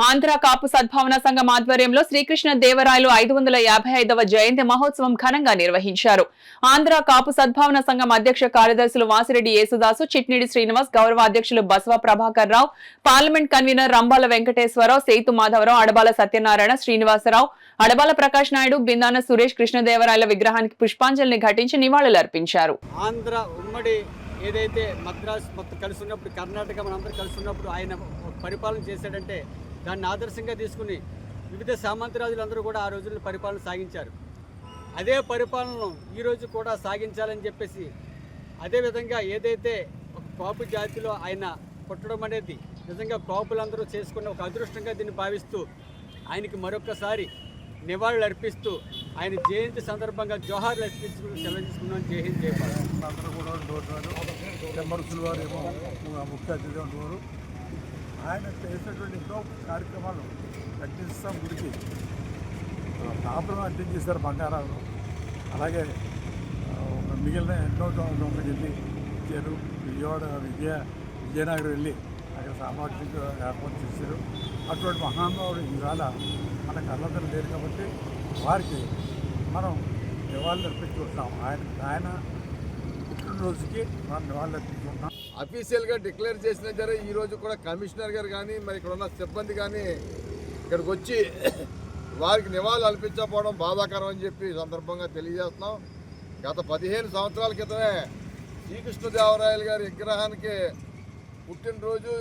ఆంధ్ర కాపు సద్భావన సంఘం ఆధ్వర్యంలో శ్రీకృష్ణ దేవరాయలు 555వ జయంతి మహోత్సవం ఘనంగా నిర్వహించారు. ఆంధ్ర కాపు సద్భావన సంఘం అధ్యక్ష కార్యదర్శులు వాసిరెడ్డి యేసుదాసు, చిట్నిడి శ్రీనివాస్, గౌరవ అధ్యక్షులు బసవ ప్రభాకర్ రావు, పార్లమెంట్ కన్వీనర్ రంబాల వెంకటేశ్వరరావు, సేతు మాధవరావు, అడబాల సత్యనారాయణ, శ్రీనివాసరావు, అడబాల ప్రకాష్ నాయుడు, బిందాన సురేష్ కృష్ణదేవరాయల విగ్రహానికి పుష్పాంజలిని ఘటించి నివాళులర్పించారు. ఆంధ్ర ఉమ్మడి ఏదైతే మద్రాస్ మొత్తం కలిసి ఉన్నప్పుడు, కర్ణాటక మనందరూ కలిసి ఉన్నప్పుడు ఆయన పరిపాలన చేశాడంటే దాన్ని ఆదర్శంగా తీసుకుని వివిధ సామంతరాజులందరూ కూడా ఆ రోజుల్లో పరిపాలన సాగించారు. అదే పరిపాలనను ఈరోజు కూడా సాగించాలని చెప్పేసి, అదేవిధంగా ఏదైతే ఒక కాపు జాతిలో ఆయన పుట్టడం అనేది నిజంగా కాపులందరూ చేసుకున్న ఒక అదృష్టంగా దీన్ని భావిస్తూ ఆయనకి మరొకసారి నివాళులు అర్పిస్తూ ఆయన జయంతి సందర్భంగా జోహార్లు అర్పించుకుని సెలవు తీసుకున్నాం. జై హింద్, జై భారత్. అందరూ కూడా చెంబరుసులు వారు ఏమో ముఖ్య అతిథిగా ఉండేవారు. ఆయన చేసినటువంటి ఎన్నో కార్యక్రమాలు కట్టిస్తాం గుడికి కాపురం అటెండ్ చేశారు. బంగారాలు అలాగే మిగిలిన ఎన్నో దొంగలు వెళ్ళి ఇచ్చారు. విజయనగరం వెళ్ళి అక్కడ సామాజిక ఏర్పాటు చేశారు. అటువంటి మహానుభావుడు ఇవాళ మన కళ్ళందరూ లేరు కాబట్టి వారికి మనం నివాళులు అర్పించుకుంటున్నాం. ఆయన పుట్టినరోజుకి మనం నివాళులు అర్పించుకుంటున్నాం. అఫీషియల్గా డిక్లేర్ చేసిన సరే ఈరోజు కూడా కమిషనర్ గారు కానీ మరి ఇక్కడ ఉన్న సిబ్బంది కానీ ఇక్కడికి వచ్చి వారికి నివాళులు అర్పించకపోవడం బాధాకరం అని చెప్పి సందర్భంగా తెలియజేస్తున్నాం. గత 15 సంవత్సరాల క్రితమే శ్రీకృష్ణదేవరాయలు గారి విగ్రహానికి పుట్టినరోజు,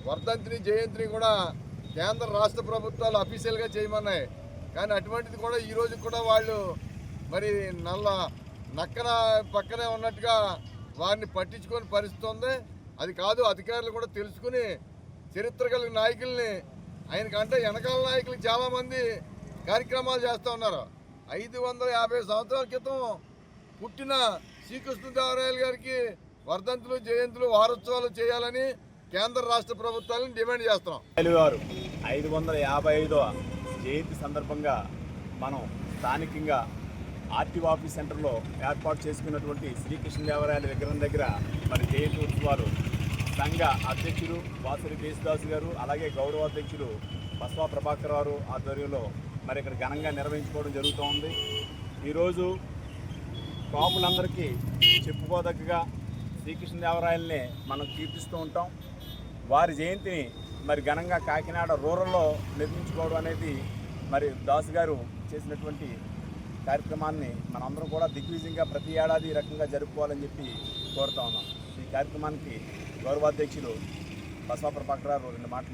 వర్ధంతిని, జయంతిని కూడా కేంద్ర రాష్ట్ర ప్రభుత్వాలు అఫీషియల్గా చేయమన్నాయి. కానీ అటువంటిది కూడా ఈరోజు కూడా వాళ్ళు మరి నక్కన పక్కనే ఉన్నట్టుగా వారిని పట్టించుకొని పరిస్థితి ఉంది. అది కాదు, అధికారులు కూడా తెలుసుకుని చరిత్ర కలిగిన నాయకుల్ని, ఆయనకంటే వెనకాల నాయకులు చాలామంది కార్యక్రమాలు చేస్తూ ఉన్నారు. 550 సంవత్సరాల క్రితం పుట్టిన శ్రీకృష్ణదేవరాయలు గారికి వర్ధంతులు, జయంతులు, వారోత్సవాలు చేయాలని కేంద్ర రాష్ట్ర ప్రభుత్వాలను డిమాండ్ చేస్తున్నాం. 555వ జయంతి సందర్భంగా మనం స్థానికంగా ఆర్టీఓ ఆఫీస్ సెంటర్లో ఏర్పాటు చేసుకున్నటువంటి శ్రీకృష్ణదేవరాయల విగ్రహం దగ్గర మరి జయంతి ఉత్సవాలు సంఘ అధ్యక్షులు వాసిరెడ్డి యేసుదాసు గారు, అలాగే గౌరవ అధ్యక్షులు బసవ ప్రభాకర్ రావు ఆధ్వర్యంలో మరి ఇక్కడ ఘనంగా నిర్వహించుకోవడం జరుగుతూ ఉంది. ఈరోజు కాపులందరికీ చెప్పుకోదగ్గగా శ్రీకృష్ణదేవరాయల్ని మనం కీర్తిస్తూ ఉంటాం. వారి జయంతిని మరి ఘనంగా కాకినాడ రూరల్లో నిర్మించుకోవడం అనేది మరి దాసు గారు చేసినటువంటి కార్యక్రమాన్ని మనందరం కూడా దిగ్విజయంగా ప్రతి ఏడాది ఈ రకంగా జరుపుకోవాలని చెప్పి కోరుతా ఉన్నాం. ఈ కార్యక్రమానికి గౌరవాధ్యక్షులు బసవ ప్రభాకర్ రావు 2 మాటలు